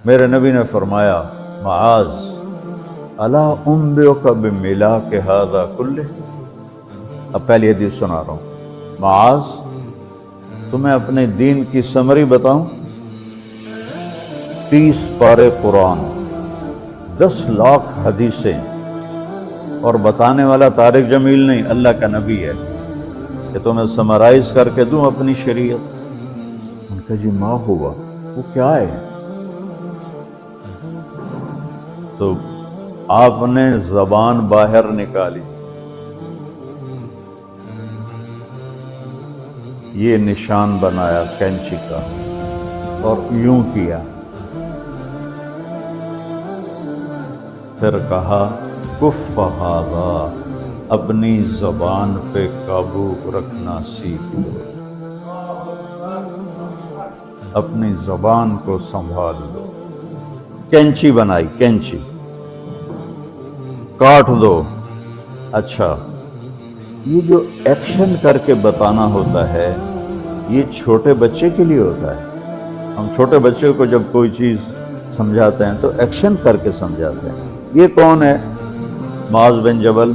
میرے نبی نے فرمایا معاذ الا انبئک بملاک ھذا کلہ، اب پہلی حدیث سنا رہا ہوں، معاذ تمہیں اپنے دین کی سمری بتاؤں؟ 30 پارے قرآن، 10 لاکھ حدیثیں، اور بتانے والا طارق جمیل نہیں، اللہ کا نبی ہے، کہ تمہیں سمرائز کر کے دوں اپنی شریعت۔ ان کا جی ما ہوا، وہ کیا ہے؟ تو آپ نے زبان باہر نکالی، یہ نشان بنایا کینچی کا اور یوں کیا، پھر کہا کف ھذا، اپنی زبان پہ قابو رکھنا سیکھ لو، اپنی زبان کو سنبھال لو۔ کینچی بنائی، کینچی کاٹ دو۔ اچھا، یہ جو ایکشن کر کے بتانا ہوتا ہے یہ چھوٹے بچے کے لیے ہوتا ہے۔ ہم چھوٹے بچے کو جب کوئی چیز سمجھاتے ہیں تو ایکشن کر کے سمجھاتے ہیں۔ یہ کون ہے؟ معاذ بن جبل۔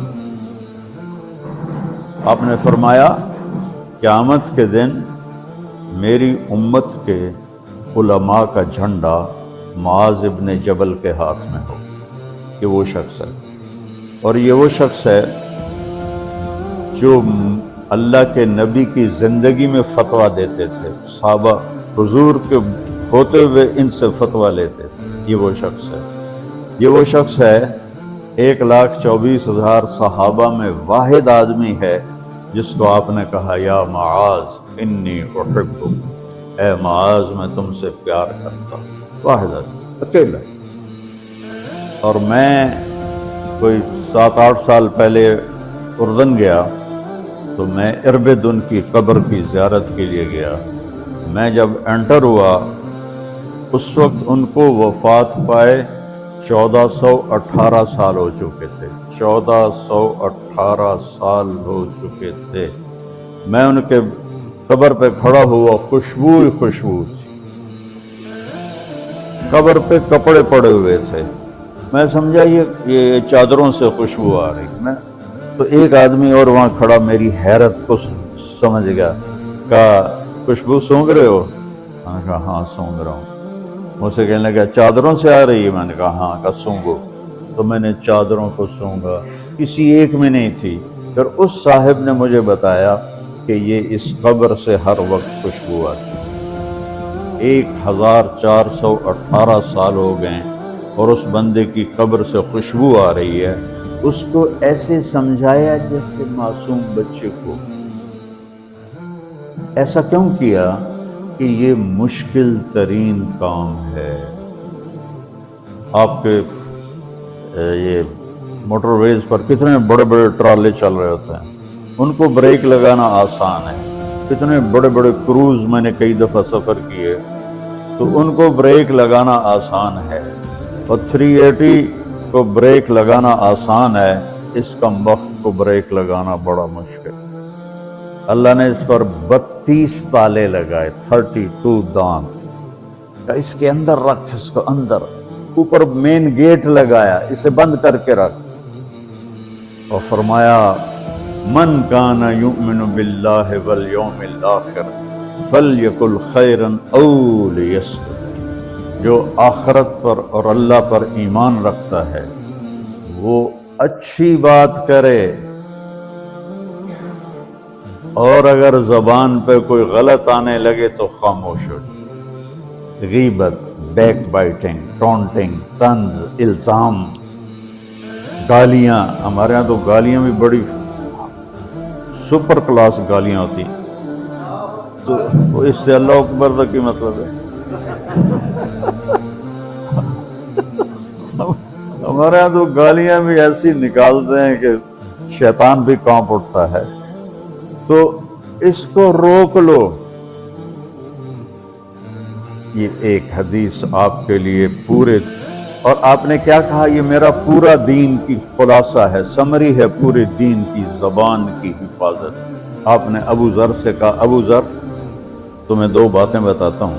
آپ نے فرمایا قیامت کے دن میری امت کے علماء کا جھنڈا معاذ ابن جبل کے ہاتھ میں ہو، کہ وہ شخص ہے، اور یہ وہ شخص ہے جو اللہ کے نبی کی زندگی میں فتویٰ دیتے تھے، صحابہ حضور کے ہوتے ہوئے ان سے فتویٰ لیتے تھے۔ یہ وہ شخص ہے، یہ وہ شخص ہے 1,24,000 صحابہ میں واحد آدمی ہے جس کو آپ نے کہا یا معاذ انی احبک، اے معاذ میں تم سے پیار کرتا ہوں، واحد آدمی، اکیلا۔ اور میں کوئی 7-8 سال پہلے اردن گیا تو میں اربدن کی قبر کی زیارت کے لیے گیا۔ میں جب انٹر ہوا اس وقت ان کو وفات پائے 1418 سال ہو چکے تھے، 1418 سال ہو چکے تھے۔ میں ان کے قبر پہ کھڑا ہوا، خوشبو ہی خوشبو تھی، قبر پہ کپڑے پڑے ہوئے تھے۔ میں سمجھا یہ چادروں سے خوشبو آ رہی میں، تو ایک آدمی اور وہاں کھڑا میری حیرت کو سمجھ گیا، کہا خوشبو سونگ رہے ہو؟ میں نے کہا ہاں سونگ رہا ہوں۔ مجھ سے کہنے لگا چادروں سے آ رہی ہے؟ میں نے کہا ہاں۔ کہا سونگو۔ تو میں نے چادروں کو سونگا، کسی ایک میں نہیں تھی۔ پھر اس صاحب نے مجھے بتایا کہ یہ اس قبر سے ہر وقت خوشبو آتی ہے۔ 1418 سال ہو گئے اور اس بندے کی قبر سے خوشبو آ رہی ہے۔ اس کو ایسے سمجھایا جیسے معصوم بچے کو۔ ایسا کیوں کیا؟ کہ یہ مشکل ترین کام ہے۔ آپ کے یہ موٹر ویز پر کتنے بڑے بڑے ٹرالے چل رہے ہوتے ہیں، ان کو بریک لگانا آسان ہے۔ کتنے بڑے بڑے کروز میں نے کئی دفعہ سفر کیے تو ان کو بریک لگانا آسان ہے، اور 380 کو بریک لگانا آسان ہے، اس کم وقت کو بریک لگانا بڑا مشکل۔ اللہ نے اس پر 32 تالے لگائے، 32 دانت، اس کے اندر رکھ، اس کو اندر، اوپر مین گیٹ لگایا، اسے بند کر کے رکھ، اور فرمایا من کان یؤمن باللہ والیوم الآخر فلیقل خیرا او لیصمت، جو آخرت پر اور اللہ پر ایمان رکھتا ہے وہ اچھی بات کرے، اور اگر زبان پہ کوئی غلط آنے لگے تو خاموش ہو جائے۔ غیبت، بیک بائٹنگ، ٹونٹنگ، طنز، الزام، گالیاں، ہمارے ہاں تو گالیاں بھی بڑی سپر کلاس گالیاں ہوتی، تو اس سے اللہ اکبر تک کی مطلب ہے۔ ہمارے ہاں تو گالیاں بھی ایسی نکالتے ہیں کہ شیطان بھی کانپ اٹھتا ہے۔ تو اس کو روک لو۔ یہ ایک حدیث آپ کے لیے پورے، اور آپ نے کیا کہا؟ یہ میرا پورا دین کی خلاصہ ہے، سمری ہے پورے دین کی، زبان کی حفاظت۔ آپ نے ابو ذر سے کہا ابو ذر تمہیں 2 باتیں بتاتا ہوں،